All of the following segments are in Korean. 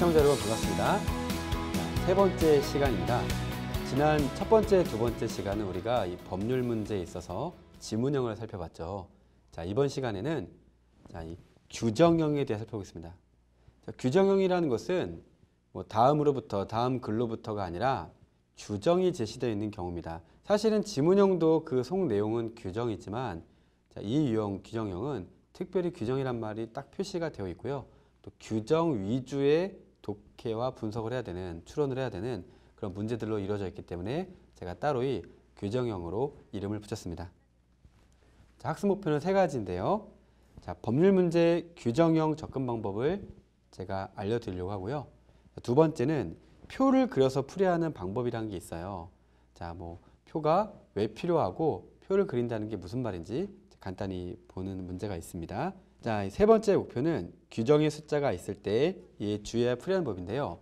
시청자 여러분 반갑습니다. 세 번째 시간입니다. 지난 첫 번째, 두 번째 시간은 우리가 이 법률 문제에 있어서 지문형을 살펴봤죠. 자, 이번 시간에는 이 규정형에 대해 살펴보겠습니다. 자, 규정형이라는 것은 뭐 다음으로부터, 다음 글로부터가 아니라 규정이 제시되어 있는 경우입니다. 사실은 지문형도 그 속 내용은 규정이지만 자, 이 유형 규정형은 특별히 규정이란 말이 딱 표시가 되어 있고요. 또 규정 위주의 독해와 분석을 해야 되는, 추론을 해야 되는 그런 문제들로 이루어져 있기 때문에 제가 따로 이 규정형으로 이름을 붙였습니다. 자, 학습 목표는 세 가지인데요. 자, 법률 문제 규정형 접근 방법을 제가 알려드리려고 하고요. 두 번째는 표를 그려서 풀이해야 하는 방법이라는 게 있어요. 자, 뭐 표가 왜 필요하고 표를 그린다는 게 무슨 말인지 간단히 보는 문제가 있습니다. 자, 세 번째 목표는 규정의 숫자가 있을 때 주의해야 풀이하는 법인데요.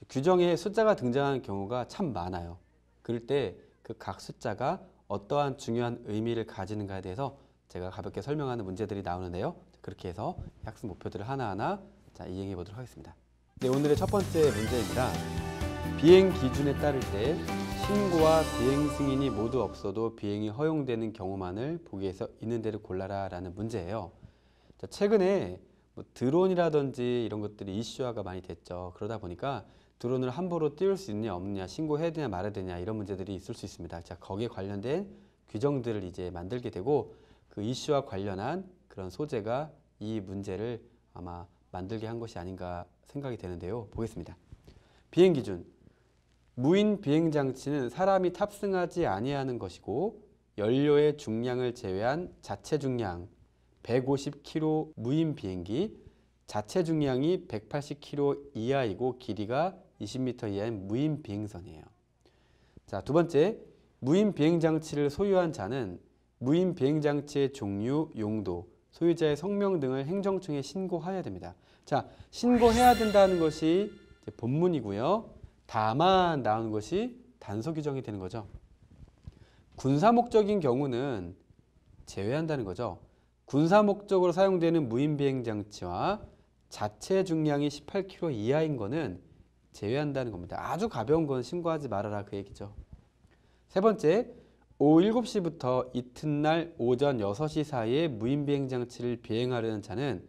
규정에 숫자가 등장하는 경우가 참 많아요. 그럴 때 그 각 숫자가 어떠한 중요한 의미를 가지는가에 대해서 제가 가볍게 설명하는 문제들이 나오는데요. 그렇게 해서 학습 목표들을 하나하나 이행해 보도록 하겠습니다. 네, 오늘의 첫 번째 문제입니다. 비행 기준에 따를 때 신고와 비행 승인이 모두 없어도 비행이 허용되는 경우만을 보기에서 있는 대로 골라라 라는 문제예요. 자, 최근에 뭐 드론이라든지 이런 것들이 이슈화가 많이 됐죠. 그러다 보니까 드론을 함부로 띄울 수 있느냐 없느냐, 신고해야 되냐 말아야 되냐 이런 문제들이 있을 수 있습니다. 자, 거기에 관련된 규정들을 이제 만들게 되고 그 이슈와 관련한 그런 소재가 이 문제를 아마 만들게 한 것이 아닌가 생각이 되는데요. 보겠습니다. 비행 기준. 무인 비행 장치는 사람이 탑승하지 아니하는 것이고 연료의 중량을 제외한 자체 중량 150kg 무인 비행기, 자체 중량이 180kg 이하이고 길이가 20m 이하인 무인 비행선이에요. 자, 두 번째, 무인 비행 장치를 소유한 자는 무인 비행 장치의 종류, 용도, 소유자의 성명 등을 행정청에 신고해야 됩니다. 자, 신고해야 된다는 것이 이제 본문이고요. 다만 나오는 것이 단서 규정이 되는 거죠. 군사 목적인 경우는 제외한다는 거죠. 군사 목적으로 사용되는 무인 비행 장치와 자체 중량이 18kg 이하인 거는 제외한다는 겁니다. 아주 가벼운 건 신고하지 말아라 그 얘기죠. 세 번째, 오후 7시부터 이튿날 오전 6시 사이에 무인 비행 장치를 비행하려는 자는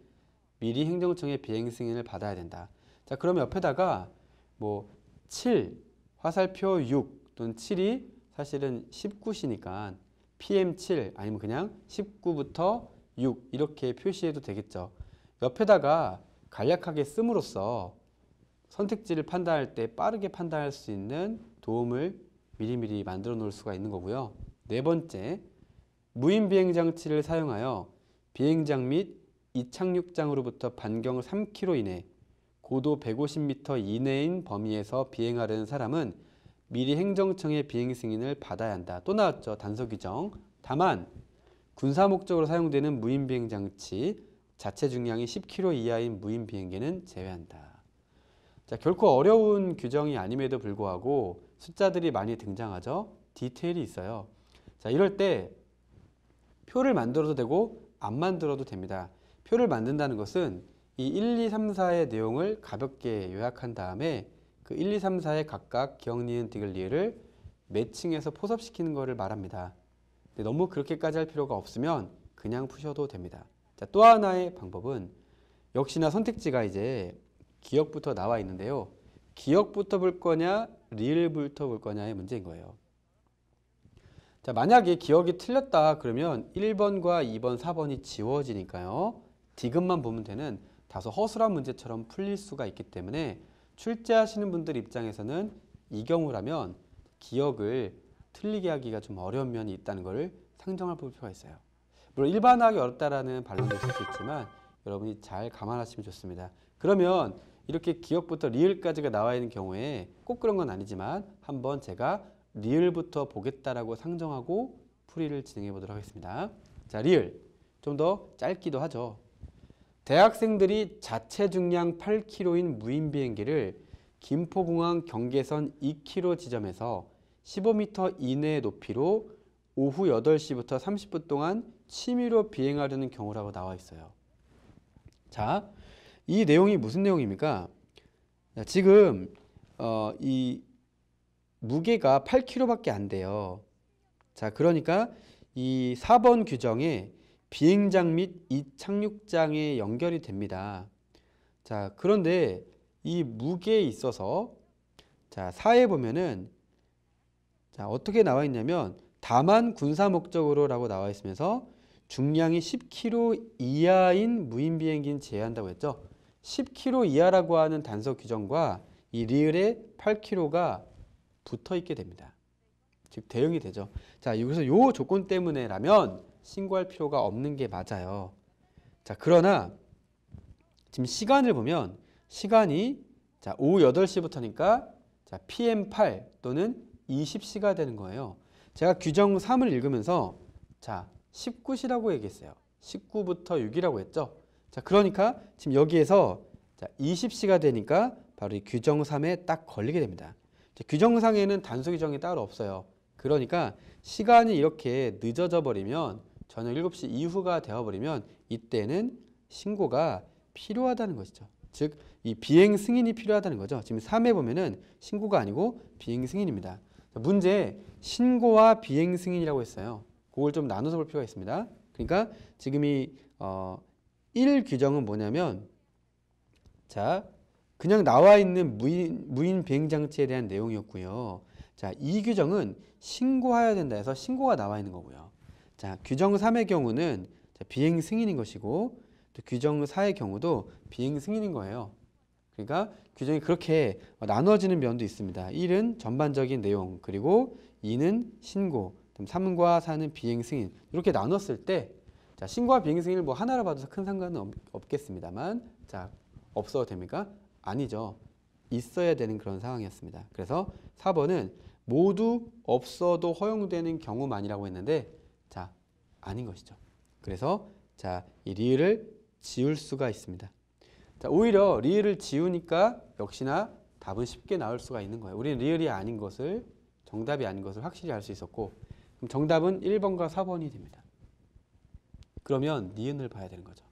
미리 행정청의 비행 승인을 받아야 된다. 자, 그러면 옆에다가 뭐 7, 화살표 6 또는 7이 사실은 19시니까 PM7 아니면 그냥 19부터 6 이렇게 표시해도 되겠죠. 옆에다가 간략하게 씀으로써 선택지를 판단할 때 빠르게 판단할 수 있는 도움을 미리미리 만들어 놓을 수가 있는 거고요. 네 번째, 무인 비행 장치를 사용하여 비행장 및 이착륙장으로부터 반경 3km 이내, 고도 150m 이내인 범위에서 비행하려는 사람은 미리 행정청의 비행 승인을 받아야 한다. 또 나왔죠. 단서 규정. 다만 군사 목적으로 사용되는 무인 비행 장치, 자체 중량이 10kg 이하인 무인 비행기는 제외한다. 자, 결코 어려운 규정이 아님에도 불구하고 숫자들이 많이 등장하죠. 디테일이 있어요. 자, 이럴 때 표를 만들어도 되고 안 만들어도 됩니다. 표를 만든다는 것은 이 1, 2, 3, 4의 내용을 가볍게 요약한 다음에 그 1, 2, 3, 4의 각각 기역, 니은, 디귿, 리을을 매칭해서 포섭시키는 것을 말합니다. 근데 너무 그렇게까지 할 필요가 없으면 그냥 푸셔도 됩니다. 자, 또 하나의 방법은 역시나 선택지가 이제 기역부터 나와 있는데요. 기역부터 볼 거냐, 리을부터 볼 거냐의 문제인 거예요. 자, 만약에 기역이 틀렸다 그러면 1번과 2번, 4번이 지워지니까요. 디귿만 보면 되는 다소 허술한 문제처럼 풀릴 수가 있기 때문에 출제하시는 분들 입장에서는 이 경우라면 기역을 틀리게 하기가 좀 어려운 면이 있다는 것을 상정할 필요가 있어요. 물론 일반화하기 어렵다라는 반론도 있을 수 있지만 여러분이 잘 감안하시면 좋습니다. 그러면 이렇게 기역부터 리을까지가 나와 있는 경우에 꼭 그런 건 아니지만 한번 제가 리을부터 보겠다라고 상정하고 풀이를 진행해 보도록 하겠습니다. 자, 리을. 좀 더 짧기도 하죠. 대학생들이 자체 중량 8kg인 무인 비행기를 김포공항 경계선 2km 지점에서 15m 이내의 높이로 오후 8시부터 30분 동안 취미로 비행하려는 경우라고 나와 있어요. 자, 이 내용이 무슨 내용입니까? 자, 지금 이 무게가 8kg밖에 안 돼요. 자, 그러니까 이 4번 규정에 비행장 및 이착륙장에 연결이 됩니다. 자, 그런데 이 무게에 있어서 자, 4에 보면은 자, 어떻게 나와 있냐면 다만 군사 목적으로라고 나와 있으면서 중량이 10kg 이하인 무인 비행기는 제외한다고 했죠. 10kg 이하라고 하는 단서 규정과 이 리을의 8kg가 붙어 있게 됩니다. 즉 대응이 되죠. 자, 여기서 요 조건 때문에라면 신고할 필요가 없는 게 맞아요. 자, 그러나 지금 시간을 보면 시간이 자, 오후 8시부터니까 자, PM8 또는 20시가 되는 거예요. 제가 규정 3을 읽으면서 자, 19시라고 얘기했어요. 19부터 6이라고 했죠. 자, 그러니까 지금 여기에서 자, 20시가 되니까 바로 이 규정 3에 딱 걸리게 됩니다. 자, 규정상에는 단수 규정이 따로 없어요. 그러니까 시간이 이렇게 늦어져 버리면 저녁 7시 이후가 되어버리면 이때는 신고가 필요하다는 것이죠. 즉, 이 비행 승인이 필요하다는 거죠. 지금 3에 보면은 신고가 아니고 비행 승인입니다. 문제 신고와 비행 승인이라고 했어요. 그걸 좀 나눠서 볼 필요가 있습니다. 그러니까 지금 이 1 규정은 뭐냐면 자, 그냥 나와 있는 무인 비행 장치에 대한 내용이었고요. 자, 이 규정은 신고해야 된다 해서 신고가 나와 있는 거고요. 자, 규정 3의 경우는 비행 승인인 것이고 또 규정 4의 경우도 비행 승인인 거예요. 그러니까 규정이 그렇게 나눠지는 면도 있습니다. 1은 전반적인 내용, 그리고 2는 신고, 3과 4는 비행 승인. 이렇게 나눴을 때 자, 신고와 비행 승인을 뭐 하나로 봐도 큰 상관은 없겠습니다만 자, 없어도 됩니까? 아니죠. 있어야 되는 그런 상황이었습니다. 그래서 4번은 모두 없어도 허용되는 경우만이라고 했는데 자, 아닌 것이죠. 그래서 자, 이 리을을 지울 수가 있습니다. 자, 오히려 리을을 지우니까 역시나 답은 쉽게 나올 수가 있는 거예요. 우리는 리을이 아닌 것을 정답이 아닌 것을 확실히 알 수 있었고 그럼 정답은 1번과 4번이 됩니다. 그러면 니은을 봐야 되는 거죠.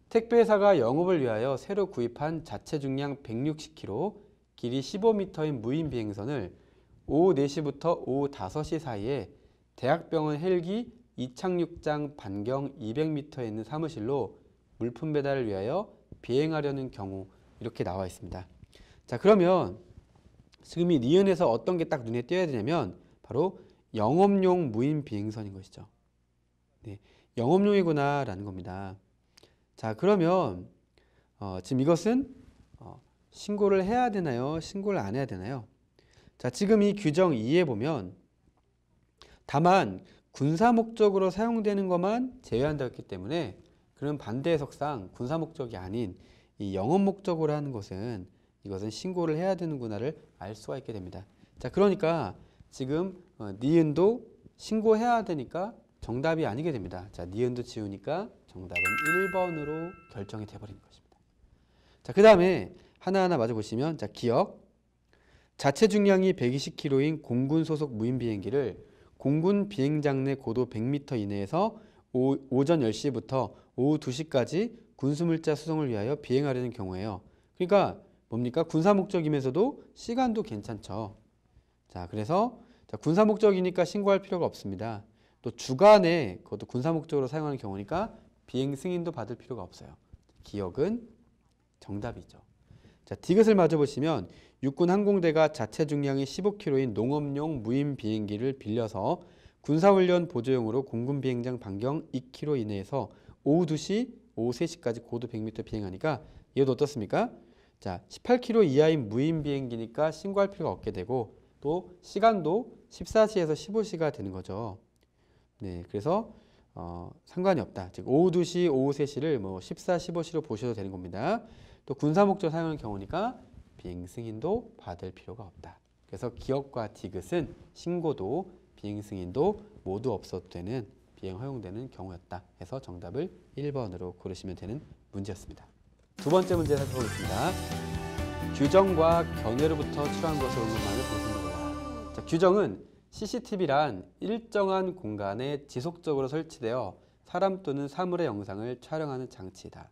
택배회사가 영업을 위하여 새로 구입한 자체 중량 160kg, 길이 15m인 무인 비행선을 오후 4시부터 오후 5시 사이에 대학병원 헬기 이착륙장 반경 200m에 있는 사무실로 물품 배달을 위하여 비행하려는 경우 이렇게 나와 있습니다. 자, 그러면 지금 이 니은에서 어떤 게 딱 눈에 띄어야 되냐면 바로 영업용 무인 비행선인 것이죠. 네, 영업용이구나 라는 겁니다. 자, 그러면 지금 이것은 신고를 해야 되나요? 신고를 안 해야 되나요? 자, 지금 이 규정 2에 보면 다만 군사 목적으로 사용되는 것만 제외한다고 했기 때문에 그런 반대 해석상 군사 목적이 아닌 이 영업 목적으로 하는 것은 이것은 신고를 해야 되는구나를 알 수가 있게 됩니다. 자, 그러니까 지금 니은도 신고해야 되니까 정답이 아니게 됩니다. 자, 니은도 지우니까 정답은 1번으로 결정이 돼버리는 것입니다. 자, 그 다음에 하나하나 마저 보시면 자, 기억. 자체 중량이 120kg인 공군 소속 무인 비행기를 공군 비행장 내 고도 100m 이내에서 오전 10시부터 오후 2시까지 군수물자 수송을 위하여 비행하려는 경우에요. 그러니까 뭡니까? 군사 목적이면서도 시간도 괜찮죠. 자, 그래서 자, 군사 목적이니까 신고할 필요가 없습니다. 또 주간에 그것도 군사 목적으로 사용하는 경우니까 비행 승인도 받을 필요가 없어요. 기억은 정답이죠. 자, 디귿을 마저 보시면 육군 항공대가 자체 중량이 15kg인 농업용 무인 비행기를 빌려서 군사훈련 보조용으로 공군 비행장 반경 2km 이내에서 오후 2시, 오후 3시까지 고도 100m 비행하니까 얘도 어떻습니까? 자, 18km 이하인 무인 비행기니까 신고할 필요가 없게 되고 또 시간도 14시에서 15시가 되는 거죠. 네, 그래서 상관이 없다. 즉 오후 2시, 오후 3시를 뭐 14, 15시로 보셔도 되는 겁니다. 또 군사 목적 사용하는 경우니까 비행 승인도 받을 필요가 없다. 그래서 기억과 디귿은 신고도 비행 승인도 모두 없어도 되는 비행 허용되는 경우였다. 해서 정답을 1번으로 고르시면 되는 문제였습니다. 두 번째 문제 살펴보겠습니다. 규정과 견해로부터 추한 것으로 의문만을 보십니다. 자, 규정은 CCTV란 일정한 공간에 지속적으로 설치되어 사람 또는 사물의 영상을 촬영하는 장치이다.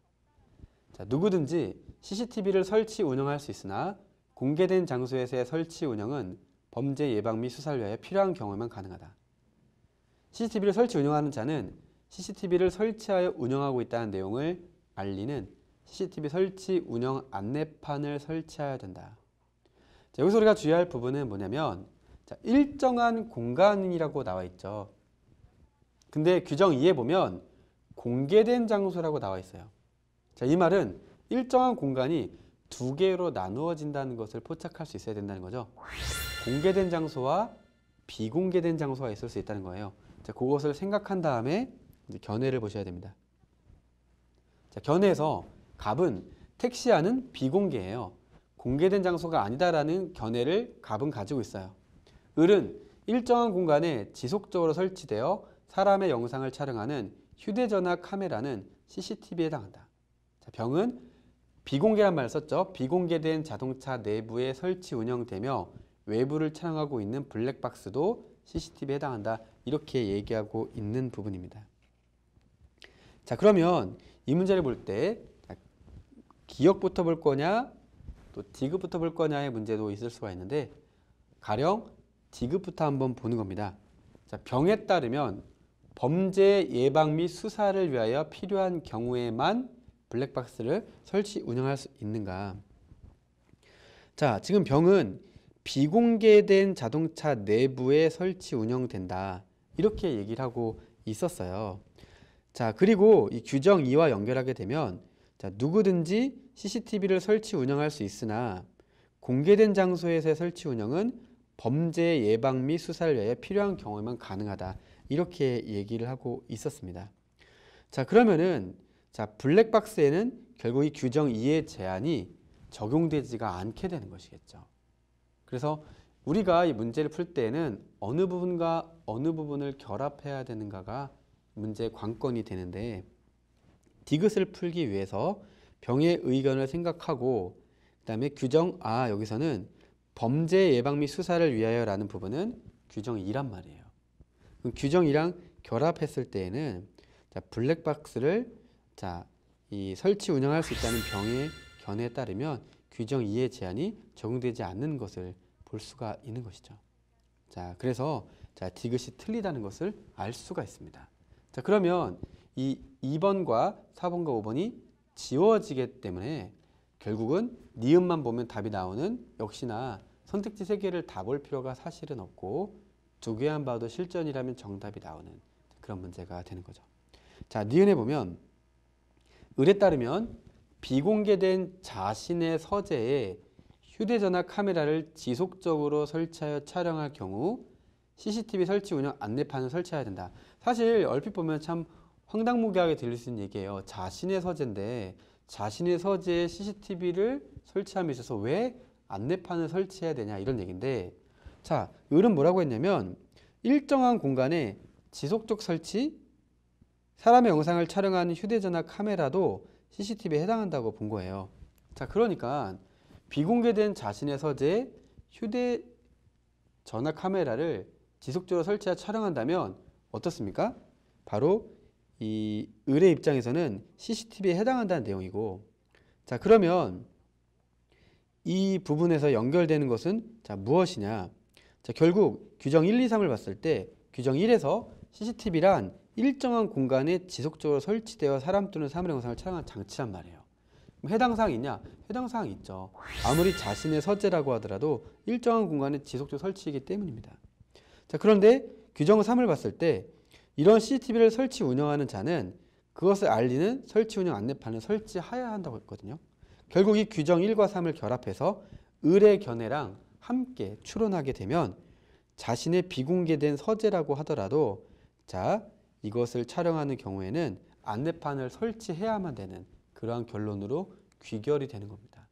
자, 자, 누구든지 CCTV를 설치 운영할 수 있으나 공개된 장소에서의 설치 운영은 범죄 예방 및 수사를 위하여 필요한 경우에만 가능하다. CCTV를 설치 운영하는 자는 CCTV를 설치하여 운영하고 있다는 내용을 알리는 CCTV 설치 운영 안내판을 설치해야 된다. 자, 여기서 우리가 주의할 부분은 뭐냐면, 자, 일정한 공간이라고 나와 있죠. 근데 규정 2에 보면 공개된 장소라고 나와 있어요. 자, 이 말은 일정한 공간이 두 개로 나누어진다는 것을 포착할 수 있어야 된다는 거죠. 공개된 장소와 비공개된 장소가 있을 수 있다는 거예요. 자, 그것을 생각한 다음에 이제 견해를 보셔야 됩니다. 자, 견해에서 갑은 택시안은 비공개예요. 공개된 장소가 아니다라는 견해를 갑은 가지고 있어요. 을은 일정한 공간에 지속적으로 설치되어 사람의 영상을 촬영하는 휴대전화 카메라는 CCTV에 해당한다. 자, 병은 비공개란 말을 썼죠. 비공개된 자동차 내부에 설치 운영되며 외부를 촬영하고 있는 블랙박스도 CCTV에 해당한다. 이렇게 얘기하고 있는 부분입니다. 자, 그러면 이 문제를 볼 때 기억부터 볼 거냐 또 디귿부터 볼 거냐의 문제도 있을 수가 있는데, 가령 디귿부터 한번 보는 겁니다. 자, 병에 따르면 범죄 예방 및 수사를 위하여 필요한 경우에만 블랙박스를 설치 운영할 수 있는가. 자, 지금 병은 비공개된 자동차 내부에 설치 운영된다. 이렇게 얘기를 하고 있었어요. 자, 그리고 이 규정 2와 연결하게 되면, 자, 누구든지 CCTV를 설치 운영할 수 있으나 공개된 장소에서의 설치 운영은 범죄 예방 및 수사를 위하여 필요한 경우에만 가능하다. 이렇게 얘기를 하고 있었습니다. 자, 그러면은 자, 블랙박스에는 결국 이 규정 2의 제한이 적용되지가 않게 되는 것이겠죠. 그래서 우리가 이 문제를 풀 때에는 어느 부분과 어느 부분을 결합해야 되는가가 문제의 관건이 되는데, 디귿을 풀기 위해서 병의 의견을 생각하고 그 다음에 규정 여기서는 범죄 예방 및 수사를 위하여라는 부분은 규정 2란 말이에요. 그럼 규정 2랑 결합했을 때에는 자, 블랙박스를 자, 이 설치 운영할 수 있다는 병의 견해에 따르면 규정 2의 제한이 적용되지 않는 것을 볼 수가 있는 것이죠. 자, 그래서 자, 디귿이 틀리다는 것을 알 수가 있습니다. 자, 그러면 이 2번과 4번과 5번이 지워지기 때문에 결국은 니은만 보면 답이 나오는, 역시나 선택지 3개를 다 볼 필요가 사실은 없고 2개만 봐도 실전이라면 정답이 나오는 그런 문제가 되는 거죠. 자, 니은에 보면 을에 따르면 비공개된 자신의 서재에 휴대전화 카메라를 지속적으로 설치하여 촬영할 경우 CCTV 설치 운영 안내판을 설치해야 된다. 사실 얼핏 보면 참 황당무계하게 들릴 수 있는 얘기예요. 자신의 서재인데 자신의 서재에 CCTV를 설치함에 있어서 왜 안내판을 설치해야 되냐, 이런 얘기인데, 자, 을은 뭐라고 했냐면 일정한 공간에 지속적 설치, 사람의 영상을 촬영하는 휴대전화 카메라도 CCTV에 해당한다고 본 거예요. 자, 그러니까 비공개된 자신의 서재에 휴대전화 카메라를 지속적으로 설치하여 촬영한다면 어떻습니까? 바로 이 을의 입장에서는 CCTV에 해당한다는 내용이고, 자, 그러면 이 부분에서 연결되는 것은 자, 무엇이냐? 자, 결국 규정 1, 2, 3을 봤을 때 규정 1에서 CCTV란 일정한 공간에 지속적으로 설치되어 사람 또는 사물의 영상을 촬영한 장치란 말이에요. 그럼 해당 사항이 있냐? 해당 사항이 있죠. 아무리 자신의 서재라고 하더라도 일정한 공간에 지속적으로 설치이기 때문입니다. 자, 그런데 규정 3을 봤을 때 이런 CCTV를 설치 운영하는 자는 그것을 알리는 설치 운영 안내판을 설치해야 한다고 했거든요. 결국 이 규정 1과 3을 결합해서 을의 견해랑 함께 추론하게 되면 자신의 비공개된 서재라고 하더라도 자, 이것을 촬영하는 경우에는 안내판을 설치해야만 되는 그러한 결론으로 귀결이 되는 겁니다.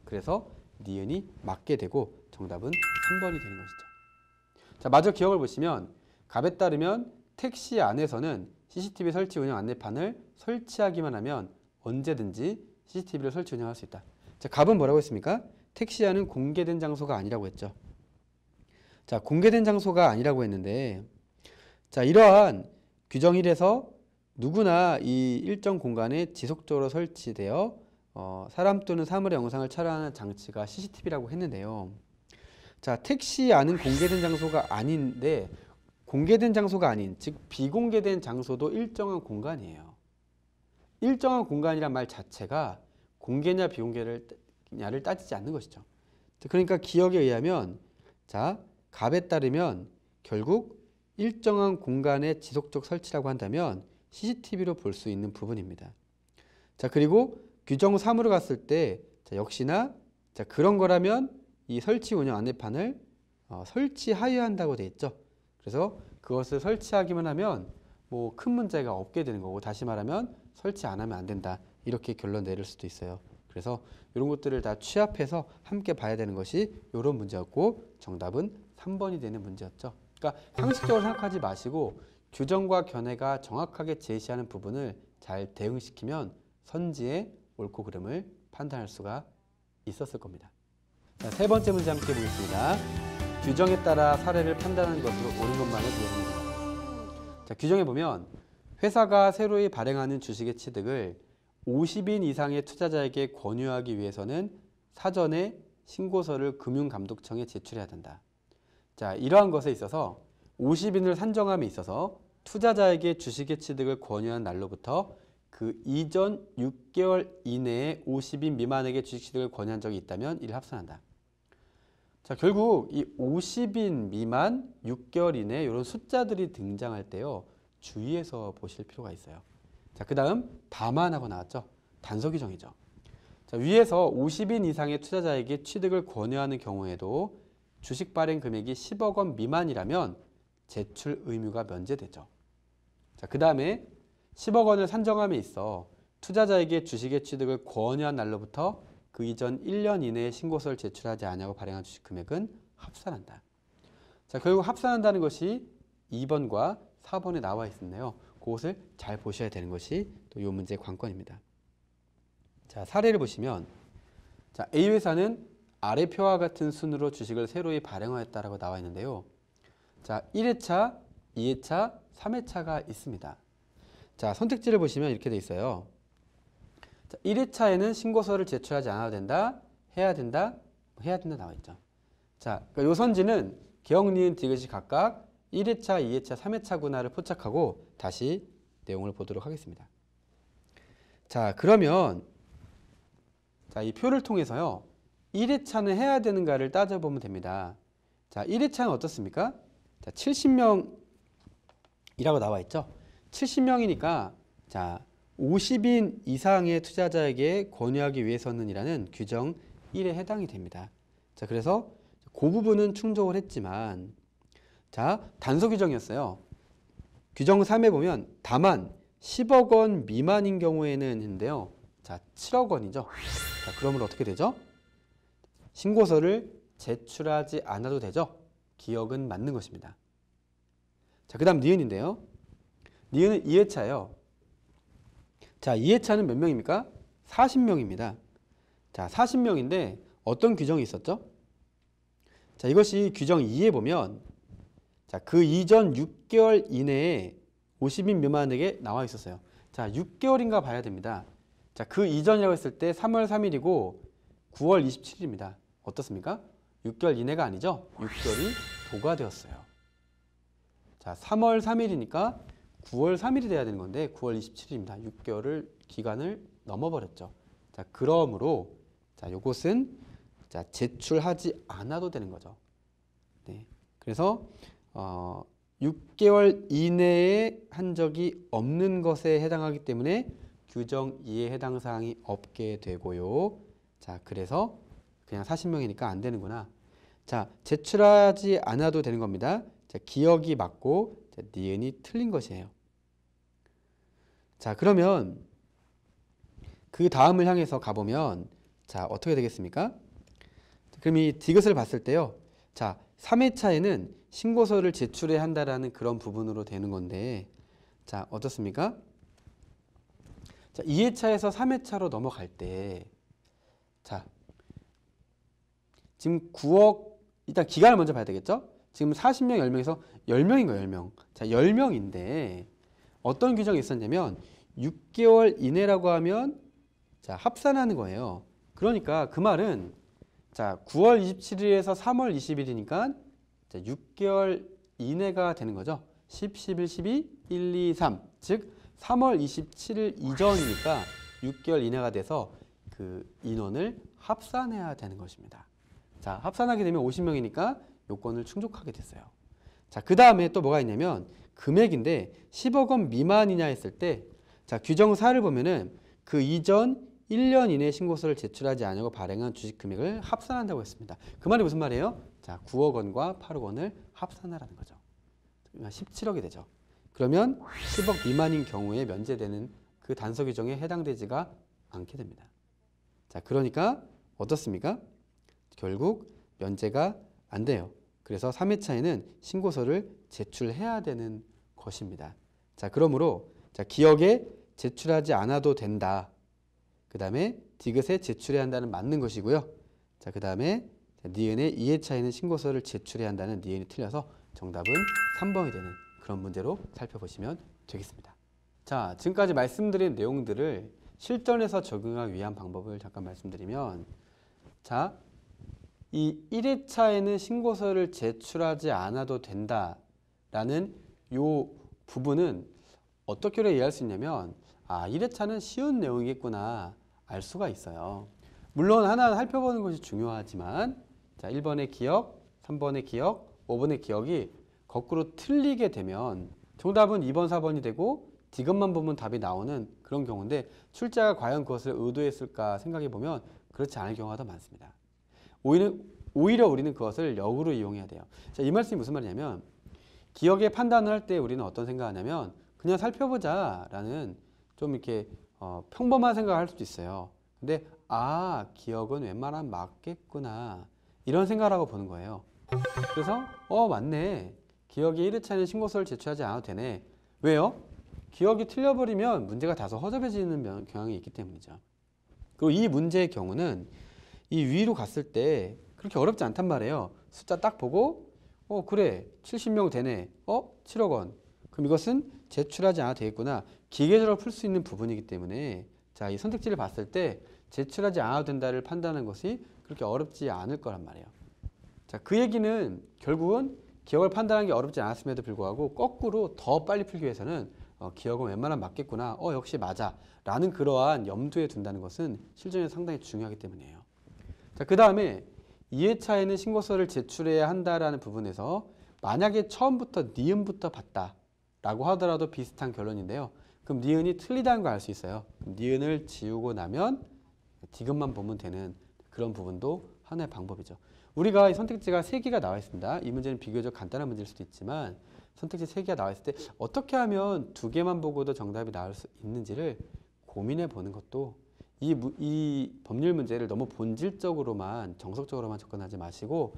그래서 니은이 맞게 되고 정답은 3번이 되는 것이죠. 자, 마저 기억을 보시면 갑에 따르면 택시 안에서는 CCTV 설치 운영 안내판을 설치하기만 하면 언제든지 CCTV를 설치 운영할 수 있다. 자, 갑은 뭐라고 했습니까? 택시 안은 공개된 장소가 아니라고 했죠. 자, 공개된 장소가 아니라고 했는데, 자, 이러한 규정 1에서 누구나 이 일정 공간에 지속적으로 설치되어 사람 또는 사물의 영상을 촬영하는 장치가 CCTV라고 했는데요. 자, 택시 안은 공개된 장소가 아닌데 공개된 장소가 아닌, 즉 비공개된 장소도 일정한 공간이에요. 일정한 공간이란 말 자체가 공개냐 비공개냐를 따지지 않는 것이죠. 그러니까 기억에 의하면, 자, 갑에 따르면 결국 일정한 공간의 지속적 설치라고 한다면 CCTV로 볼 수 있는 부분입니다. 자, 그리고 규정 3으로 갔을 때, 자, 역시나, 자, 그런 거라면 이 설치 운영 안내판을 설치하여야 한다고 되어 있죠. 그래서 그것을 설치하기만 하면 뭐 큰 문제가 없게 되는 거고, 다시 말하면 설치 안 하면 안 된다, 이렇게 결론 내릴 수도 있어요. 그래서 이런 것들을 다 취합해서 함께 봐야 되는 것이 이런 문제였고, 정답은 3번이 되는 문제였죠. 그러니까 상식적으로 생각하지 마시고 규정과 견해가 정확하게 제시하는 부분을 잘 대응시키면 선지의 옳고 그름을 판단할 수가 있었을 겁니다. 자, 세 번째 문제 함께 보겠습니다. 규정에 따라 사례를 판단하는 것으로 옳은 것만을 구해줍니다. 자, 규정에 보면 회사가 새로이 발행하는 주식의 취득을 50인 이상의 투자자에게 권유하기 위해서는 사전에 신고서를 금융감독청에 제출해야 된다. 자, 이러한 것에 있어서 50인을 산정함에 있어서 투자자에게 주식의 취득을 권유한 날로부터 그 이전 6개월 이내에 50인 미만에게 주식 취득을 권유한 적이 있다면 이를 합산한다. 자, 결국 이 50인 미만 6개월 이내 이런 숫자들이 등장할 때요, 주의해서 보실 필요가 있어요. 자, 그 다음 다만하고 나왔죠. 단서 규정이죠. 자, 위에서 50인 이상의 투자자에게 취득을 권유하는 경우에도 주식 발행 금액이 10억 원 미만이라면 제출 의무가 면제되죠. 자, 그 다음에 10억 원을 산정함에 있어 투자자에게 주식의 취득을 권유한 날로부터 그 이전 1년 이내에 신고서를 제출하지 않냐고 발행한 주식 금액은 합산한다. 자, 결국 합산한다는 것이 2번과 4번에 나와 있었네요. 그것을 잘 보셔야 되는 것이 또 이 문제의 관건입니다. 자, 사례를 보시면, 자, A 회사는 아래 표와 같은 순으로 주식을 새로이 발행하였다라고 나와 있는데요. 자, 1회차, 2회차, 3회차가 있습니다. 자, 선택지를 보시면 이렇게 돼 있어요. 자, 1회차에는 신고서를 제출하지 않아도 된다, 해야 된다, 해야 된다 나와 있죠. 자, 그러니까 요 선지는 기억, 니은, 디귿이 각각 1회차, 2회차, 3회차구나를 포착하고 다시 내용을 보도록 하겠습니다. 자, 그러면 자, 이 표를 통해서요, 1회차는 해야 되는가를 따져보면 됩니다. 자, 1회차는 어떻습니까? 자, 70명이라고 나와 있죠. 70명이니까 자, 50인 이상의 투자자에게 권유하기 위해서는 이라는 규정 1에 해당이 됩니다. 자, 그래서 그 부분은 충족을 했지만, 자, 단서 규정이었어요. 규정 3에 보면 다만 10억 원 미만인 경우에는 했는데요. 자, 7억 원이죠. 자, 그러면 어떻게 되죠? 신고서를 제출하지 않아도 되죠. 기억은 맞는 것입니다. 자, 그 다음 니은인데요. 니은은 2회차예요. 자, 2회차는 몇 명입니까? 40명입니다. 자, 40명인데 어떤 규정이 있었죠? 자, 이것이 규정 2에 보면, 자, 그 이전 6개월 이내에 50인 미만에게 나와 있었어요. 자, 6개월인가 봐야 됩니다. 자, 그 이전이라고 했을 때 3월 3일이고 9월 27일입니다. 어떻습니까? 6개월 이내가 아니죠? 6개월이 도과되었어요. 자, 3월 3일이니까 9월 3일이 돼야 되는 건데 9월 27일입니다. 6개월을 기간을 넘어버렸죠. 자, 그러므로 자, 요것은 자, 제출하지 않아도 되는 거죠. 네. 그래서 6개월 이내에 한 적이 없는 것에 해당하기 때문에 규정 2에 해당 사항이 없게 되고요. 자, 그래서 그냥 40명이니까 안 되는구나. 자, 제출하지 않아도 되는 겁니다. 자, 기억이 맞고 자, 니은이 틀린 것이에요. 자, 그러면 그 다음을 향해서 가보면 자, 어떻게 되겠습니까? 그럼 이 디귿을 봤을 때요. 자, 3회차에는 신고서를 제출해야 한다라는 그런 부분으로 되는 건데, 자, 어떻습니까? 자, 2회차에서 3회차로 넘어갈 때, 자, 지금 9억, 일단 기간을 먼저 봐야 되겠죠? 지금 40명, 10명에서 10명인 거예요, 10명. 자, 10명인데, 어떤 규정이 있었냐면, 6개월 이내라고 하면, 자, 합산하는 거예요. 그러니까 그 말은 자, 9월 27일에서 3월 20일이니까 6개월 이내가 되는 거죠. 10, 11, 12, 1, 2, 3. 즉 3월 27일 이전이니까 6개월 이내가 돼서 그 인원을 합산해야 되는 것입니다. 자, 합산하게 되면 50명이니까 요건을 충족하게 됐어요. 자, 그 다음에 또 뭐가 있냐면 금액인데 10억 원 미만이냐 했을 때 자, 규정 4를 보면은 그 이전 1년 이내 신고서를 제출하지 않으고 발행한 주식 금액을 합산한다고 했습니다. 그 말이 무슨 말이에요? 자, 9억 원과 8억 원을 합산하라는 거죠. 17억이 되죠. 그러면 10억 미만인 경우에 면제되는 그 단서 규정에 해당되지가 않게 됩니다. 자, 그러니까 어떻습니까? 결국 면제가 안 돼요. 그래서 3회차에는 신고서를 제출해야 되는 것입니다. 자, 그러므로 자, 기억에 제출하지 않아도 된다. 그 다음에 디귿에 제출해야 한다는 맞는 것이고요. 자, 그 다음에 니은의 2회차에는 신고서를 제출해야 한다는 니은이 틀려서 정답은 3번이 되는 그런 문제로 살펴보시면 되겠습니다. 자, 지금까지 말씀드린 내용들을 실전에서 적용하기 위한 방법을 잠깐 말씀드리면 자, 이 1회차에는 신고서를 제출하지 않아도 된다라는 요 부분은 어떻게 이해할 수 있냐면 아, 1회차는 쉬운 내용이겠구나 알 수가 있어요. 물론 하나 살펴보는 것이 중요하지만 자, 1번의 기억, 3번의 기억, 5번의 기억이 거꾸로 틀리게 되면 정답은 2번, 4번이 되고 디귿만 보면 답이 나오는 그런 경우인데 출제자가 과연 그것을 의도했을까 생각해 보면 그렇지 않을 경우가 더 많습니다. 오히려 우리는 그것을 역으로 이용해야 돼요. 자, 이 말씀이 무슨 말이냐면 기억의 판단을 할 때 우리는 어떤 생각을 하냐면 그냥 살펴보자 라는 좀 이렇게 평범한 생각을 할 수도 있어요. 근데 아, 기억은 웬만하면 맞겠구나 이런 생각을 하고 보는 거예요. 그래서 맞네. 기억이 1회차에는 신고서를 제출하지 않아도 되네. 왜요? 기억이 틀려버리면 문제가 다소 허접해지는 경향이 있기 때문이죠. 그리고 이 문제의 경우는 이 위로 갔을 때 그렇게 어렵지 않단 말이에요. 숫자 딱 보고 그래 70명 되네. 7억 원. 그럼 이것은 제출하지 않아도 되겠구나. 기계적으로 풀 수 있는 부분이기 때문에 자, 이 선택지를 봤을 때 제출하지 않아도 된다를 판단하는 것이 그렇게 어렵지 않을 거란 말이에요. 자, 그 얘기는 결국은 기억을 판단하는 게 어렵지 않았음에도 불구하고 거꾸로 더 빨리 풀기 위해서는 기억은 웬만하면 맞겠구나. 역시 맞아. 라는 그러한 염두에 둔다는 것은 실전에 상당히 중요하기 때문이에요. 자, 그 다음에 2회차에는 신고서를 제출해야 한다라는 부분에서 만약에 처음부터 니은부터 봤다라고 하더라도 비슷한 결론인데요. 그럼 니은이 틀리다는 걸 알 수 있어요. 그럼 니은을 지우고 나면 디귿만 보면 되는 그런 부분도 하나의 방법이죠. 우리가 선택지가 3개가 나와 있습니다. 이 문제는 비교적 간단한 문제일 수도 있지만 선택지 3개가 나와 있을 때 어떻게 하면 2개만 보고도 정답이 나올 수 있는지를 고민해 보는 것도 이 법률 문제를 너무 본질적으로만 정석적으로만 접근하지 마시고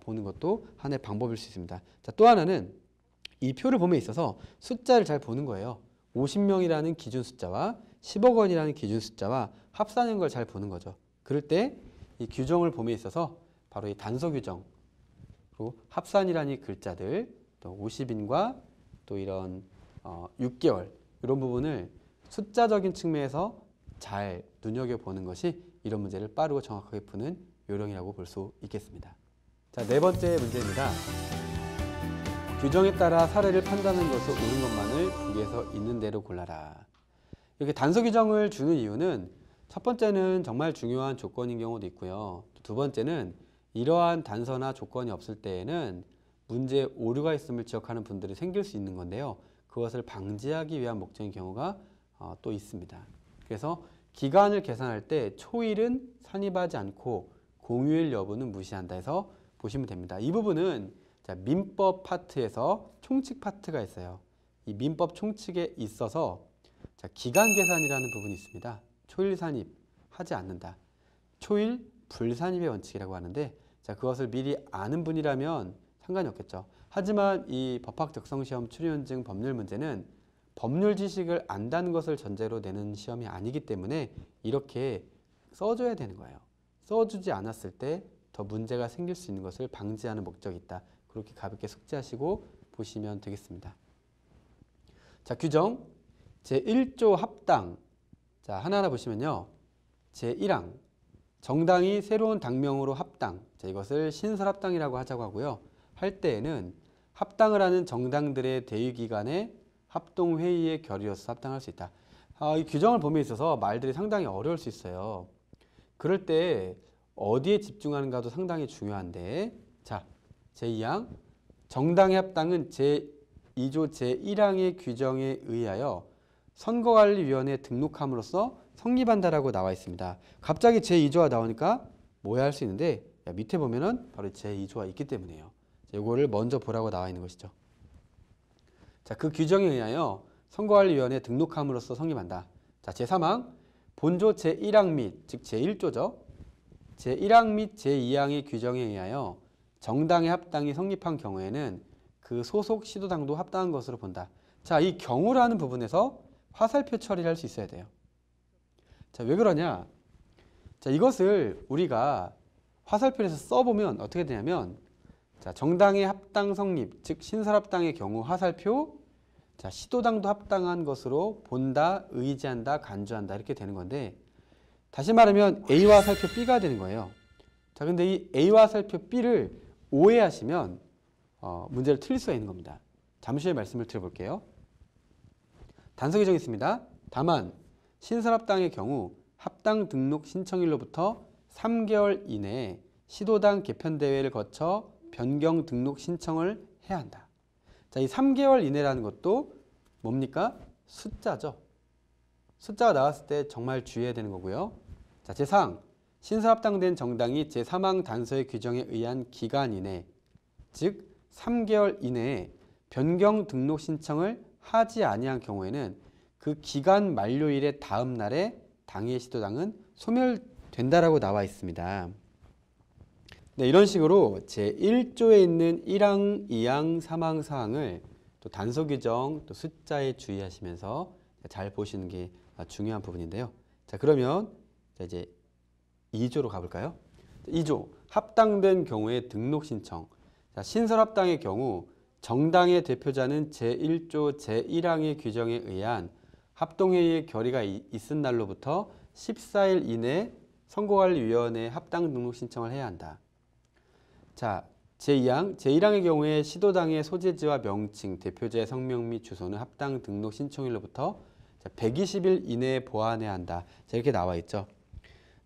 보는 것도 하나의 방법일 수 있습니다. 자, 또 하나는 이 표를 봄에 있어서 숫자를 잘 보는 거예요. 50명이라는 기준 숫자와 10억 원이라는 기준 숫자와 합산인 걸 잘 보는 거죠. 그럴 때 이 규정을 봄에 있어서 바로 이 단서 규정, 그리고 합산이라는 글자들, 또 50인과 또 이런 6개월 이런 부분을 숫자적인 측면에서 잘 눈여겨보는 것이 이런 문제를 빠르고 정확하게 푸는 요령이라고 볼 수 있겠습니다. 자, 4번째 문제입니다. 규정에 따라 사례를 판단하는 것을 옳은 것만을 보기에서 있는 대로 골라라. 이렇게 단서 규정을 주는 이유는 첫 번째는 정말 중요한 조건인 경우도 있고요. 두 번째는 이러한 단서나 조건이 없을 때에는 문제에 오류가 있음을 지적하는 분들이 생길 수 있는 건데요. 그것을 방지하기 위한 목적인 경우가 또 있습니다. 그래서 기간을 계산할 때 초일은 산입하지 않고 공휴일 여부는 무시한다 해서 보시면 됩니다. 이 부분은 자, 민법 파트에서 총칙 파트가 있어요. 이 민법 총칙에 있어서 자, 기간 계산이라는 부분이 있습니다. 초일 산입하지 않는다. 초일 불산입의 원칙이라고 하는데 자, 그것을 미리 아는 분이라면 상관이 없겠죠. 하지만 이 법학 적성시험 출연증 법률 문제는 법률 지식을 안다는 것을 전제로 내는 시험이 아니기 때문에 이렇게 써줘야 되는 거예요. 써주지 않았을 때 더 문제가 생길 수 있는 것을 방지하는 목적이 있다. 그렇게 가볍게 숙지하시고 보시면 되겠습니다. 자, 규정 제1조 합당. 자, 하나하나 보시면요. 제1항 정당이 새로운 당명으로 합당, 자, 이것을 신설합당이라고 하자고 하고요. 할 때에는 합당을 하는 정당들의 대의기관의 합동회의의 결의로서 합당할 수 있다. 이 규정을 봄에 있어서 말들이 상당히 어려울 수 있어요. 그럴 때 어디에 집중하는가도 상당히 중요한데, 자, 제2항 정당의 합당은 제2조 제1항의 규정에 의하여 선거관리위원회에 등록함으로써 성립한다라고 나와 있습니다. 갑자기 제2조가 나오니까 뭐야 할 수 있는데, 밑에 보면은 바로 제2조가 있기 때문이에요. 이거를 먼저 보라고 나와 있는 것이죠. 자, 그 규정에 의하여 선거관리위원회에 등록함으로써 성립한다. 자, 제3항 본조 제1항 및, 즉 제1조죠. 제1항 및 제2항의 규정에 의하여 정당의 합당이 성립한 경우에는 그 소속 시도당도 합당한 것으로 본다. 자, 이 경우라는 부분에서 화살표 처리를 할 수 있어야 돼요. 자, 왜 그러냐? 자, 이것을 우리가 화살표에서 써보면 어떻게 되냐면, 자, 정당의 합당 성립, 즉 신설합당의 경우 화살표, 자, 시도당도 합당한 것으로 본다, 의지한다, 간주한다 이렇게 되는 건데, 다시 말하면 A와 화살표 B가 되는 거예요. 자, 근데 이 A와 화살표 B를 오해하시면 문제를 틀릴 수가 있는 겁니다. 잠시 후에 말씀을 드려볼게요. 단서 규정이 있습니다. 다만 신설합당의 경우 합당 등록 신청일로부터 3개월 이내에 시도당 개편대회를 거쳐 변경 등록 신청을 해야 한다. 자, 이 3개월 이내라는 것도 뭡니까? 숫자죠. 숫자가 나왔을 때 정말 주의해야 되는 거고요. 자, 제4항 신설합당된 정당이 제3항 단서의 규정에 의한 기간 이내, 즉 3개월 이내에 변경 등록 신청을 하지 아니한 경우에는 그 기간 만료일의 다음 날에 당의 시도당은 소멸된다라고 나와 있습니다. 네, 이런 식으로 제1조에 있는 1항, 2항, 3항, 4항을 또 단서 규정, 또 숫자에 주의하시면서 잘 보시는 게 중요한 부분인데요. 자, 그러면 이제 2조로 가볼까요? 2조 합당된 경우의 등록 신청. 자, 신설합당의 경우 정당의 대표자는 제1조 제1항의 규정에 의한 합동회의의 결의가 있은 날로부터 14일 이내에 선거관리위원회에 합당 등록 신청을 해야 한다. 자, 제2항, 제1항의 경우에 시도당의 소재지와 명칭, 대표자의 성명 및 주소는 합당 등록 신청일로부터 120일 이내에 보완해야 한다. 자, 이렇게 나와 있죠.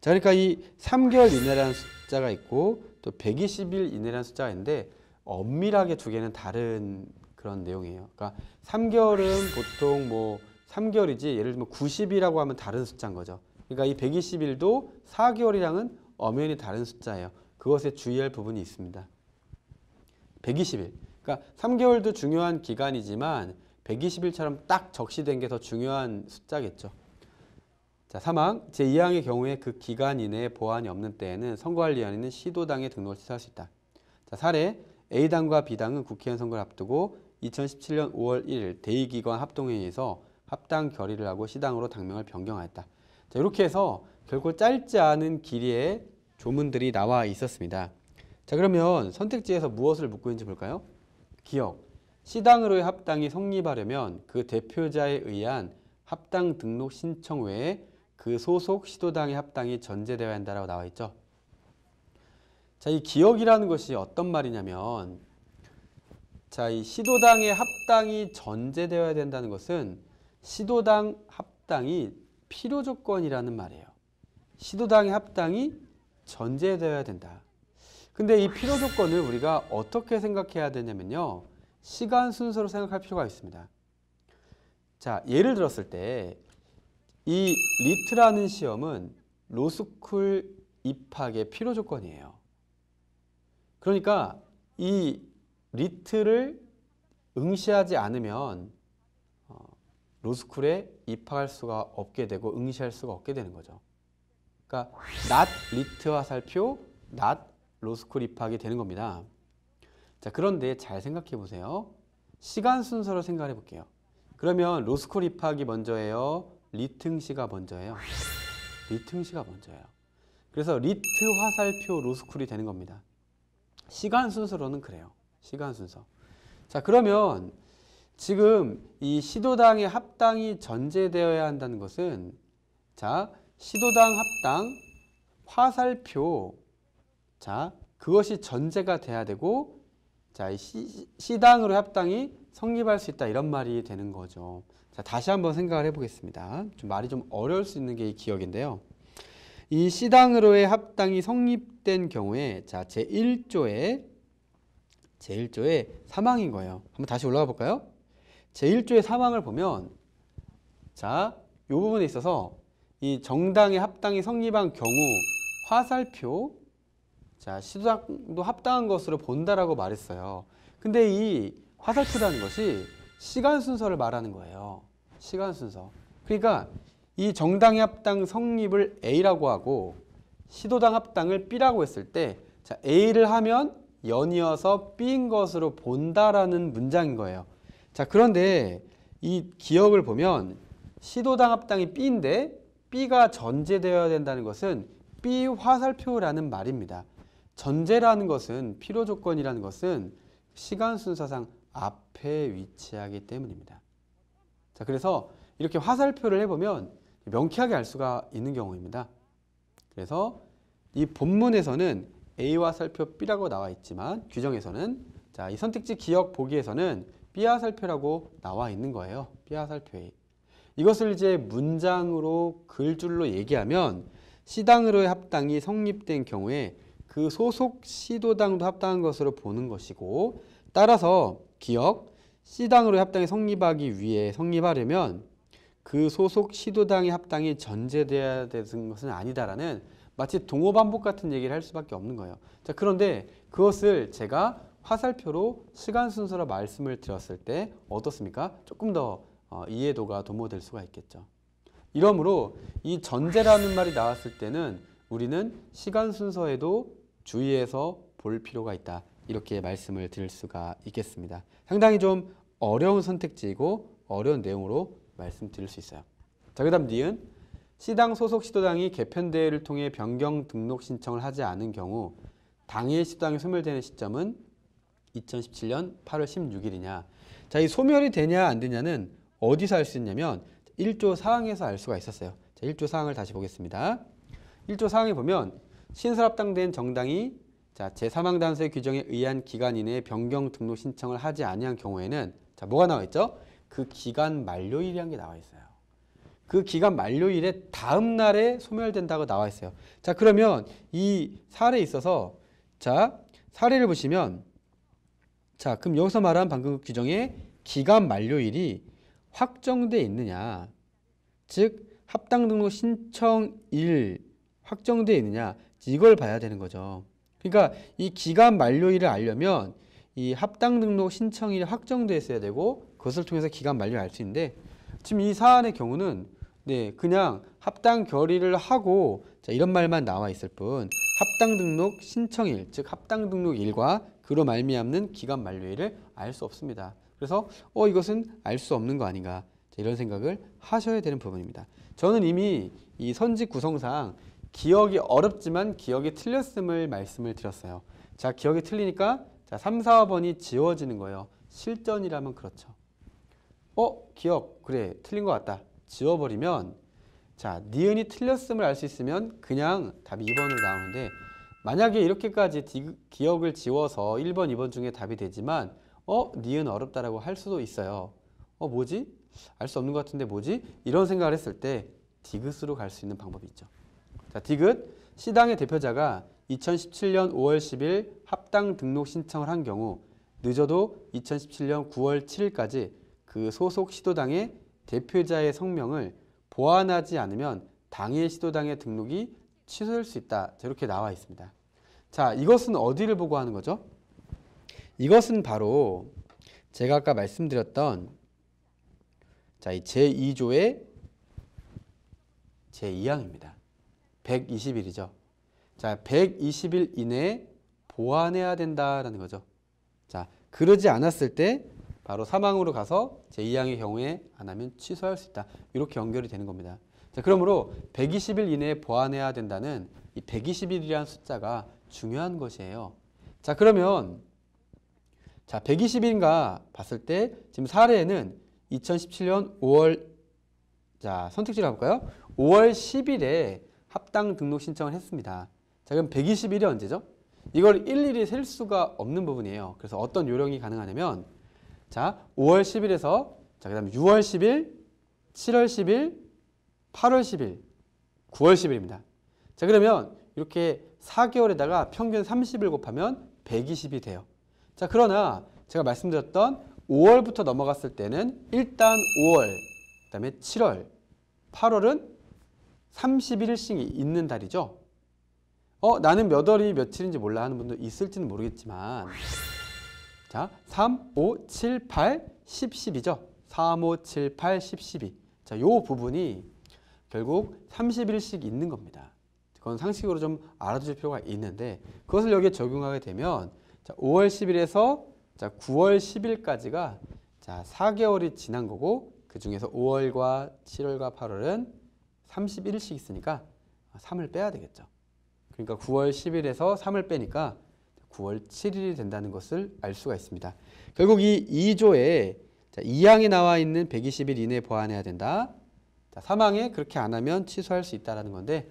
자, 그러니까 이 3개월 이내라는 숫자가 있고 또 120일 이내라는 숫자가 있는데 엄밀하게 두 개는 다른 그런 내용이에요. 그러니까 3개월은 보통 뭐 3개월이지 예를 들면 90이라고 하면 다른 숫자인 거죠. 그러니까 이 120일도 4개월이랑은 엄연히 다른 숫자예요. 그것에 주의할 부분이 있습니다. 120일. 그러니까 3개월도 중요한 기간이지만 120일처럼 딱 적시된 게 더 중요한 숫자겠죠. 자, 3항. 제2항의 경우에 그 기간 이내에 보완이 없는 때에는 선거관리위원회는 시도당에 등록을 취소할 수 있다. 자, 사례. A당과 B당은 국회의원 선거를 앞두고 2017년 5월 1일 대의기관 합동회의에서 합당 결의를 하고 시당으로 당명을 변경하였다. 자, 이렇게 해서 결코 짧지 않은 길이의 조문들이 나와 있었습니다. 자, 그러면 선택지에서 무엇을 묻고 있는지 볼까요? 기억. 시당으로의 합당이 성립하려면 그 대표자에 의한 합당 등록 신청 외에 그 소속 시도당의 합당이 전제되어야 한다라고 나와 있죠. 자, 이 기억이라는 것이 어떤 말이냐면, 자, 이 시도당의 합당이 전제되어야 된다는 것은 시도당 합당이 필요 조건이라는 말이에요. 시도당의 합당이 전제되어야 된다. 근데 이 필요 조건을 우리가 어떻게 생각해야 되냐면요. 시간 순서로 생각할 필요가 있습니다. 자, 예를 들었을 때 이 리트라는 시험은 로스쿨 입학의 필요 조건이에요. 그러니까 이 리트를 응시하지 않으면 로스쿨에 입학할 수가 없게 되고 응시할 수가 없게 되는 거죠. 그러니까 not 리트 화살표, not 로스쿨 입학이 되는 겁니다. 자, 그런데 잘 생각해 보세요. 시간 순서로 생각해 볼게요. 그러면 로스쿨 입학이 먼저예요? 리트 응시가 먼저예요? 리트 응시가 먼저예요. 그래서 리트 화살표 로스쿨이 되는 겁니다. 시간 순서로는 그래요. 시간 순서. 자, 그러면 지금 이 시도당의 합당이 전제되어야 한다는 것은, 자, 시도당 합당 화살표, 자 그것이 전제가 돼야 되고, 자 시당으로의 합당이 성립할 수 있다, 이런 말이 되는 거죠. 자 다시 한번 생각을 해보겠습니다. 좀 말이 좀 어려울 수 있는 게 이 기억인데요. 이 시당으로의 합당이 성립된 경우에 자 제1조의 사망인 거예요. 한번 다시 올라가 볼까요? 제1조의 사망을 보면 자, 이 부분에 있어서 이 정당의 합당이 성립한 경우 화살표, 자 시도당도 합당한 것으로 본다라고 말했어요. 근데 이 화살표라는 것이 시간 순서를 말하는 거예요. 시간 순서. 그러니까 이 정당의 합당 성립을 A라고 하고 시도당 합당을 B라고 했을 때, 자 A를 하면 연이어서 B인 것으로 본다라는 문장인 거예요. 자 그런데 이 기억을 보면 시도당 합당이 B인데 B가 전제되어야 된다는 것은 B 화살표라는 말입니다. 전제라는 것은, 필요 조건이라는 것은 시간 순서상 앞에 위치하기 때문입니다. 자 그래서 이렇게 화살표를 해보면 명쾌하게 알 수가 있는 경우입니다. 그래서 이 본문에서는 A 화살표 B라고 나와 있지만 규정에서는, 자 이 선택지 기억 보기에서는 B 화살표라고 나와 있는 거예요. B 화살표 A. 이것을 이제 문장으로 글줄로 얘기하면 시당으로의 합당이 성립된 경우에 그 소속 시도당도 합당한 것으로 보는 것이고, 따라서 기억, 시당으로의 합당이 성립하려면 그 소속 시도당의 합당이 전제되어야 되는 것은 아니다라는, 마치 동어반복 같은 얘기를 할 수밖에 없는 거예요. 자 그런데 그것을 제가 화살표로 시간 순서로 말씀을 드렸을 때 어떻습니까? 조금 더 이해도가 도모될 수가 있겠죠. 이러므로 이 전제라는 말이 나왔을 때는 우리는 시간 순서에도 주의해서 볼 필요가 있다, 이렇게 말씀을 드릴 수가 있겠습니다. 상당히 좀 어려운 선택지이고 어려운 내용으로 말씀드릴 수 있어요. 자 그 다음 니은, 시당 소속 시도당이 개편대회를 통해 변경 등록 신청을 하지 않은 경우 당일 시도당이 소멸되는 시점은 2017년 8월 16일이냐. 자, 이 소멸이 되냐 안 되냐는 어디서 알 수 있냐면 1조 사항에서 알 수가 있었어요. 자, 1조 사항을 다시 보겠습니다. 1조 사항에 보면 신설합당된 정당이 자 제3항단서의 규정에 의한 기간 이내에 변경 등록 신청을 하지 아니한 경우에는 자 뭐가 나와 있죠? 그 기간 만료일이라는 게 나와 있어요. 그 기간 만료일의 다음 날에 소멸된다고 나와 있어요. 자 그러면 이 사례에 있어서 자 사례를 보시면, 자 그럼 여기서 말한 방금 그 규정에 기간 만료일이 확정돼 있느냐, 즉 합당 등록 신청일 확정돼 있느냐, 이걸 봐야 되는 거죠. 그러니까 이 기간 만료일을 알려면 이 합당 등록 신청일이 확정돼 있어야 되고 그것을 통해서 기간 만료를 알 수 있는데, 지금 이 사안의 경우는 네 그냥 합당 결의를 하고 자 이런 말만 나와 있을 뿐 합당 등록 신청일, 즉 합당 등록일과 그로 말미암는 기간 만료일을 알 수 없습니다. 그래서 이것은 알 수 없는 거 아닌가, 자, 이런 생각을 하셔야 되는 부분입니다. 저는 이미 이 선직 구성상 기억이 어렵지만 기억이 틀렸음을 말씀을 드렸어요. 자 기억이 틀리니까 자 3, 4번이 지워지는 거예요. 실전이라면 그렇죠. 기억 그래 틀린 것 같다, 지워버리면 자 니은이 틀렸음을 알 수 있으면 그냥 답이 2번으로 나오는데, 만약에 이렇게까지 기억을 지워서 1번, 2번 중에 답이 되지만 니은 어렵다라고 할 수도 있어요. 뭐지? 알 수 없는 것 같은데 뭐지? 이런 생각을 했을 때 디귿으로 갈 수 있는 방법이 있죠. 자, 디귿, 시당의 대표자가 2017년 5월 10일 합당 등록 신청을 한 경우 늦어도 2017년 9월 7일까지 그 소속 시도당의 대표자의 성명을 보완하지 않으면 당일 시도당의 등록이 취소될 수 있다. 이렇게 나와 있습니다. 자, 이것은 어디를 보고 하는 거죠? 이것은 바로 제가 아까 말씀드렸던 자, 이 제2조의 제2항입니다. 120일이죠. 자, 120일 이내에 보완해야 된다라는 거죠. 자, 그러지 않았을 때 바로 사망으로 가서 제2항의 경우에 안 하면 취소할 수 있다. 이렇게 연결이 되는 겁니다. 자, 그러므로 120일 이내에 보완해야 된다는 이 120일이라는 숫자가 중요한 것이에요. 자, 그러면 자, 120일인가 봤을 때 지금 사례에는 2017년 5월 자, 선택지를 볼까요? 5월 10일에 합당 등록 신청을 했습니다. 자, 그럼 120일이 언제죠? 이걸 일일이 셀 수가 없는 부분이에요. 그래서 어떤 요령이 가능하냐면, 자, 5월 10일에서, 자, 그 다음에 6월 10일, 7월 10일, 8월 10일, 9월 10일입니다. 자, 그러면 이렇게 4개월에다가 평균 30일 곱하면 120이 돼요. 자, 그러나 제가 말씀드렸던 5월부터 넘어갔을 때는 일단 5월, 그 다음에 7월, 8월은 31일씩 있는 달이죠. 나는 몇 월이 며칠인지 몰라 하는 분도 있을지는 모르겠지만, 자, 3, 5, 7, 8, 10, 10이죠. 3, 5, 7, 8, 10, 12. 자, 요 부분이 결국 31일씩 있는 겁니다. 그건 상식으로 좀 알아두실 필요가 있는데, 그것을 여기에 적용하게 되면, 자, 5월 10일에서 자, 9월 10일까지가 자, 4개월이 지난 거고, 그 중에서 5월과 7월과 8월은 31일씩 있으니까 3을 빼야 되겠죠. 그러니까 9월 10일에서 3을 빼니까 9월 7일이 된다는 것을 알 수가 있습니다. 결국 이 2조에 2항에 나와 있는 120일 이내에 보완해야 된다. 자, 3항에 그렇게 안 하면 취소할 수 있다는 건데,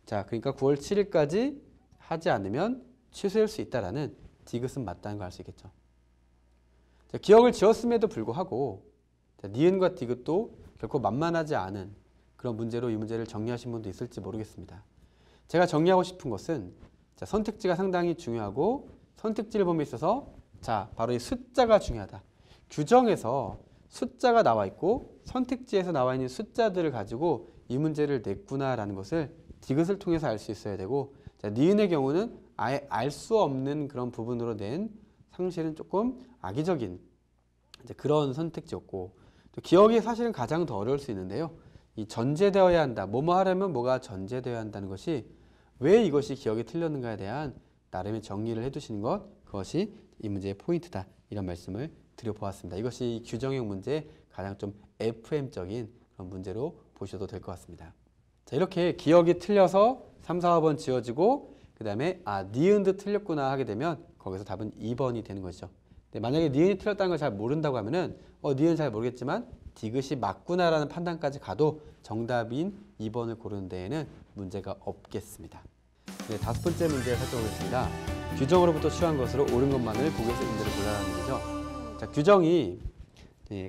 자, 그러니까 9월 7일까지 하지 않으면 취소할 수 있다라는 디귿은 맞다는 걸 알 수 있겠죠. 자, 기억을 지었음에도 불구하고 자, 니은과 디귿도 결코 만만하지 않은 그런 문제로 이 문제를 정리하신 분도 있을지 모르겠습니다. 제가 정리하고 싶은 것은 자, 선택지가 상당히 중요하고 선택지를 봄에 있어서 자, 바로 이 숫자가 중요하다. 규정에서 숫자가 나와 있고 선택지에서 나와 있는 숫자들을 가지고 이 문제를 냈구나라는 것을 디귿을 통해서 알 수 있어야 되고, 자, 니은의 경우는 아예 알 수 없는 그런 부분으로 낸 상실은 조금 악의적인 이제 그런 선택지였고, 또 기억이 사실은 가장 더 어려울 수 있는데요. 이 전제되어야 한다. 뭐뭐 하려면 뭐가 전제되어야 한다는 것이 왜 이것이 기억이 틀렸는가에 대한 나름의 정리를 해두시는 것, 그것이 이 문제의 포인트다. 이런 말씀을 드려보았습니다. 이것이 규정형 문제의 가장 좀 FM적인 그런 문제로 보셔도 될 것 같습니다. 자, 이렇게 기억이 틀려서 3, 4, 5번 지워지고 그 다음에 니은도 틀렸구나 하게 되면 거기서 답은 2번이 되는 것이죠. 근데 만약에 니은이 틀렸다는 걸 잘 모른다고 하면은 니은 잘 모르겠지만 디귿이 맞구나라는 판단까지 가도 정답인 2번을 고르는 데에는 문제가 없겠습니다. 네, 5번째 문제 살펴보겠습니다. 규정으로부터 취한 것으로 옳은 것만을 보기에서 문제를 골라라는 얘기죠. 자, 규정이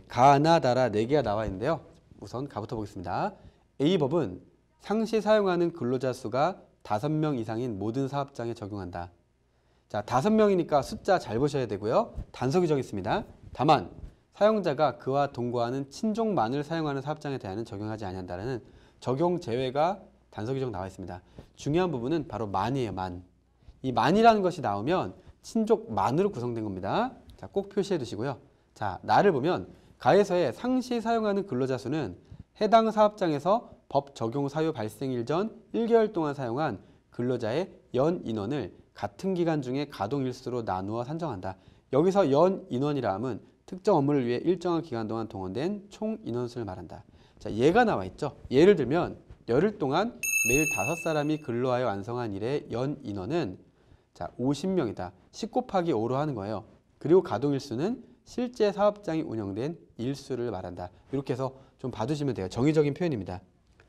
가나 다라 4개가 나와 있는데요. 우선 가부터 보겠습니다. A법은 상시 사용하는 근로자 수가 5명 이상인 모든 사업장에 적용한다. 자, 5명이니까 숫자 잘 보셔야 되고요. 단서 규정이 있습니다. 다만 사용자가 그와 동거하는 친족만을 사용하는 사업장에 대한은 적용하지 아니한다는 적용 제외가 단서 규정 나와 있습니다. 중요한 부분은 바로 만이에요. 만. 이 만이라는 것이 나오면 친족만으로 구성된 겁니다. 자, 꼭 표시해 두시고요. 자, 나를 보면 가에서의 상시 사용하는 근로자 수는 해당 사업장에서 법 적용 사유 발생일 전 1개월 동안 사용한 근로자의 연 인원을 같은 기간 중에 가동 일수로 나누어 산정한다. 여기서 연 인원이라 함은 특정 업무를 위해 일정한 기간 동안 동원된 총 인원수를 말한다. 자, 얘가 나와 있죠. 예를 들면 열흘 동안 매일 5사람이 근로하여 완성한 일의 연 인원은 자, 50명이다. 10 곱하기 5로 하는 거예요. 그리고 가동 일수는 실제 사업장이 운영된 일수를 말한다. 이렇게 해서 좀 봐두시면 돼요. 정의적인 표현입니다.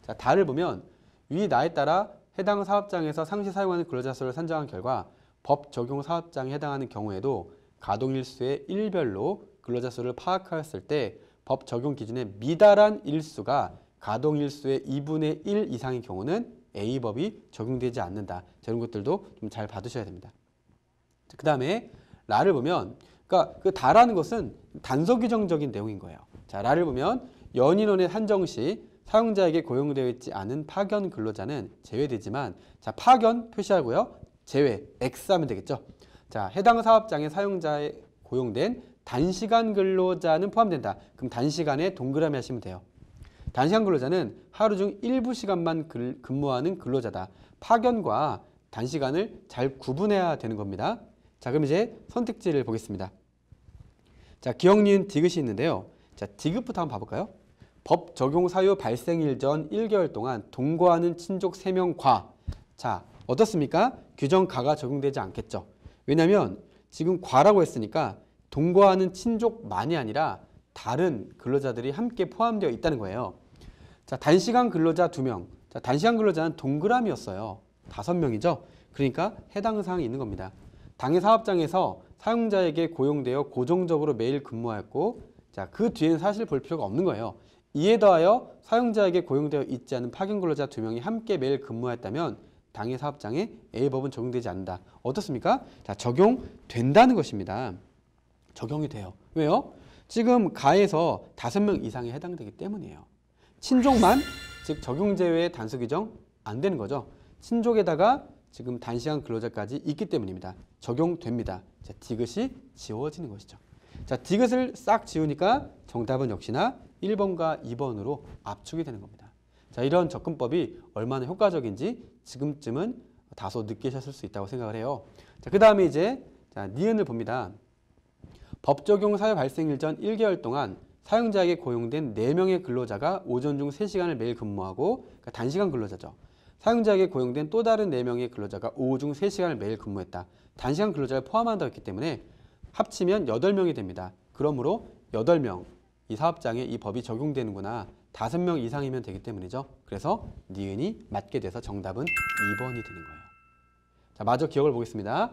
자, 다를 보면 위 나에 따라 해당 사업장에서 상시 사용하는 근로자 수를 산정한 결과 법 적용 사업장에 해당하는 경우에도 가동 일수의 일별로 근로자 수를 파악하였을 때 법 적용 기준에 미달한 일수가 가동 일수의 2분의 1 이상인 경우는 A법이 적용되지 않는다. 이런 것들도 좀 잘 봐두셔야 됩니다. 그 다음에 라를 보면 그러니까 그 다라는 것은 단서 규정적인 내용인 거예요. 자, 라를 보면 연인원의 산정 시 사용자에게 고용되어 있지 않은 파견 근로자는 제외되지만, 자, 파견 표시하고요. 제외 X 하면 되겠죠. 자, 해당 사업장의 사용자에 고용된 단시간 근로자는 포함된다. 그럼 단시간에 동그라미 하시면 돼요. 단시간 근로자는 하루 중 일부 시간만 근무하는 근로자다. 파견과 단시간을 잘 구분해야 되는 겁니다. 자, 그럼 이제 선택지를 보겠습니다. 자, 기억, 니은, 디귿이 있는데요. 자, 디귿부터 한번 봐볼까요? 법 적용 사유 발생일 전 1개월 동안 동거하는 친족 3명과, 자, 어떻습니까? 규정 가가 적용되지 않겠죠. 왜냐하면 지금 과라고 했으니까 동거하는 친족만이 아니라 다른 근로자들이 함께 포함되어 있다는 거예요. 자, 단시간 근로자 2명, 자, 단시간 근로자는 동그라미였어요. 5명이죠. 그러니까 해당 사항이 있는 겁니다. 당해 사업장에서 사용자에게 고용되어 고정적으로 매일 근무하였고, 자, 그 뒤에는 사실 볼 필요가 없는 거예요. 이에 더하여 사용자에게 고용되어 있지 않은 파견 근로자 2명이 함께 매일 근무하였다면 당해 사업장에 A법은 적용되지 않는다. 어떻습니까? 자, 적용된다는 것입니다. 적용이 돼요. 왜요? 지금 가에서 5명 이상에 해당되기 때문이에요. 친족만, 즉 적용 제외의 단수 규정 안 되는 거죠. 친족에다가 지금 단시간 근로자까지 있기 때문입니다. 적용됩니다. 자, 디귿이 지워지는 것이죠. 자, 디귿을 싹 지우니까 정답은 역시나 1번과 2번으로 압축이 되는 겁니다. 자, 이런 접근법이 얼마나 효과적인지 지금쯤은 다소 느끼셨을 수 있다고 생각을 해요. 자, 그 다음에 이제 니은을 봅니다. 법 적용 사유 발생일 전 1개월 동안 사용자에게 고용된 4명의 근로자가 오전 중 3시간을 매일 근무하고, 그러니까 단시간 근로자죠. 사용자에게 고용된 또 다른 4명의 근로자가 오후 중 3시간을 매일 근무했다. 단시간 근로자를 포함한다고 했기 때문에 합치면 8명이 됩니다. 그러므로 8명, 이 사업장에 이 법이 적용되는구나. 5명 이상이면 되기 때문이죠. 그래서 니은이 맞게 돼서 정답은 2번이 되는 거예요. 자, 마저 기억을 보겠습니다.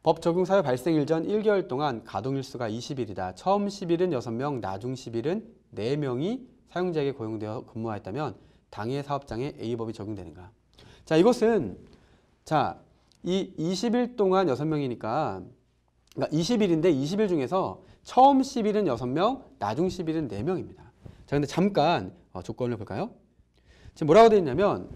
법 적용 사유 발생일 전 1개월 동안 가동일수가 20일이다. 처음 10일은 6명, 나중 10일은 4명이 사용자에게 고용되어 근무하였다면 당해 사업장에 A법이 적용되는가. 자, 이것은 자, 이 20일 동안 6명이니까 그러니까 20일인데 20일 중에서 처음 10일은 6명, 나중 10일은 4명입니다. 자, 근데 잠깐 조건을 볼까요? 지금 뭐라고 되어 있냐면,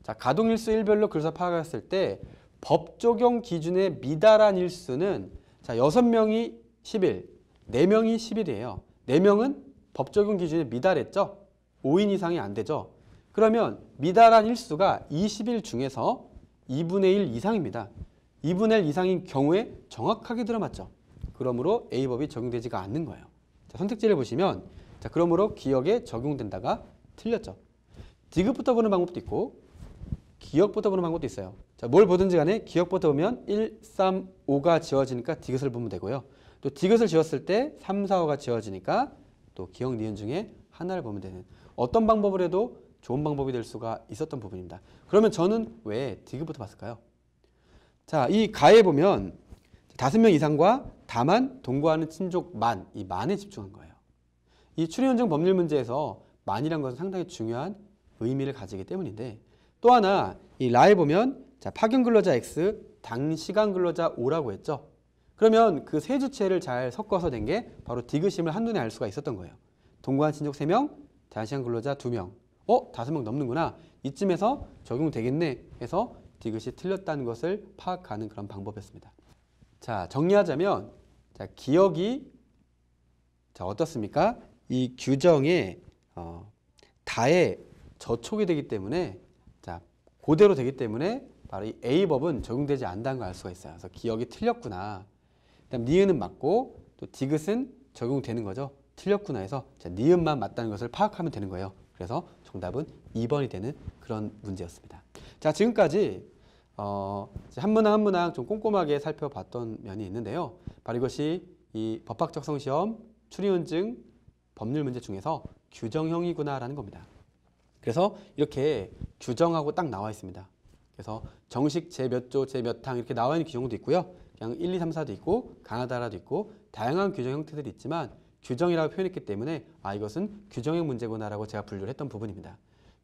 자, 가동일수 일별로 근로자 파악했을 때 법 적용 기준에 미달한 일수는, 자, 6명이 10일, 4명이 10일이에요. 4명은 법 적용 기준에 미달했죠? 5인 이상이 안 되죠? 그러면 미달한 일수가 20일 중에서 2분의 1 이상입니다. 2분의 1 이상인 경우에 정확하게 들어맞죠? 그러므로 A법이 적용되지가 않는 거예요. 자, 선택지를 보시면, 자, 그러므로 기억에 적용된다가 틀렸죠. 디귿부터 보는 방법도 있고 기억부터 보는 방법도 있어요. 자, 뭘 보든지 간에 기억부터 보면 1, 3, 5가 지워지니까 디귿을 보면 되고요. 또 디귿을 지웠을 때 3, 4, 5가 지워지니까 또 기억, 니은 중에 하나를 보면 되는, 어떤 방법을 해도 좋은 방법이 될 수가 있었던 부분입니다. 그러면 저는 왜 디귿부터 봤을까요? 자, 이 가에 보면 5명 이상과 다만 동거하는 친족만, 이 만에 집중한 거예요. 이 추리논증 법률 문제에서 만이란 것은 상당히 중요한 의미를 가지기 때문인데, 또 하나 이 라에 보면, 자, 파견 근로자 X, 단시간 근로자 O라고 했죠. 그러면 그 세 주체를 잘 섞어서 된 게 바로 디귿임을 한눈에 알 수가 있었던 거예요. 동거한 친족 3명, 단시간 근로자 2명. 5명 넘는구나. 이쯤에서 적용되겠네 해서 디귿이 틀렸다는 것을 파악하는 그런 방법이었습니다. 자, 정리하자면, 자, 기억이, 자, 어떻습니까? 이 규정에 다에 저촉이 되기 때문에, 자, 그대로 되기 때문에 바로 이 A법은 적용되지 않는다는 걸 알 수가 있어요. 그래서 기억이 틀렸구나. 그다음 니은은 맞고 또 디귿은 적용되는 거죠. 틀렸구나 해서, 자, 니은만 맞다는 것을 파악하면 되는 거예요. 그래서 정답은 2번이 되는 그런 문제였습니다. 자, 지금까지 한 문항 한 문항 좀 꼼꼼하게 살펴봤던 면이 있는데요. 바로 이것이 이 법학적성 시험, 추리논증, 법률 문제 중에서 규정형이구나라는 겁니다. 그래서 이렇게 규정하고 딱 나와 있습니다. 그래서 정식 제 몇 조, 제 몇 항 이렇게 나와 있는 규정도 있고요. 그냥 1, 2, 3, 4도 있고 가나다라도 있고 다양한 규정 형태들이 있지만 규정이라고 표현했기 때문에 이것은 규정형 문제구나라고 제가 분류를 했던 부분입니다.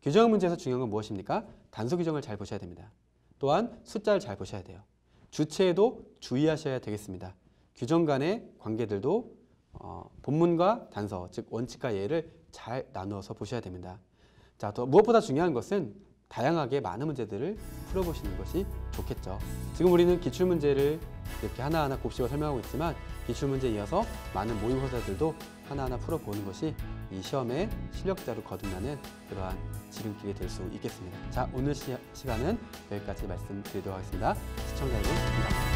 규정형 문제에서 중요한 건 무엇입니까? 단수 규정을 잘 보셔야 됩니다. 또한 숫자를 잘 보셔야 돼요. 주체에도 주의하셔야 되겠습니다. 규정 간의 관계들도 본문과 단서, 즉 원칙과 예를 잘 나누어서 보셔야 됩니다. 자, 또 무엇보다 중요한 것은 다양하게 많은 문제들을 풀어보시는 것이 좋겠죠. 지금 우리는 기출문제를 이렇게 하나하나 곱씹어 설명하고 있지만 기출문제에 이어서 많은 모의고사들도 하나하나 풀어보는 것이 이 시험의 실력자로 거듭나는 그러한 지름길이 될 수 있겠습니다. 자, 오늘 시간은 여기까지 말씀드리도록 하겠습니다. 시청자 여러분, 감사합니다.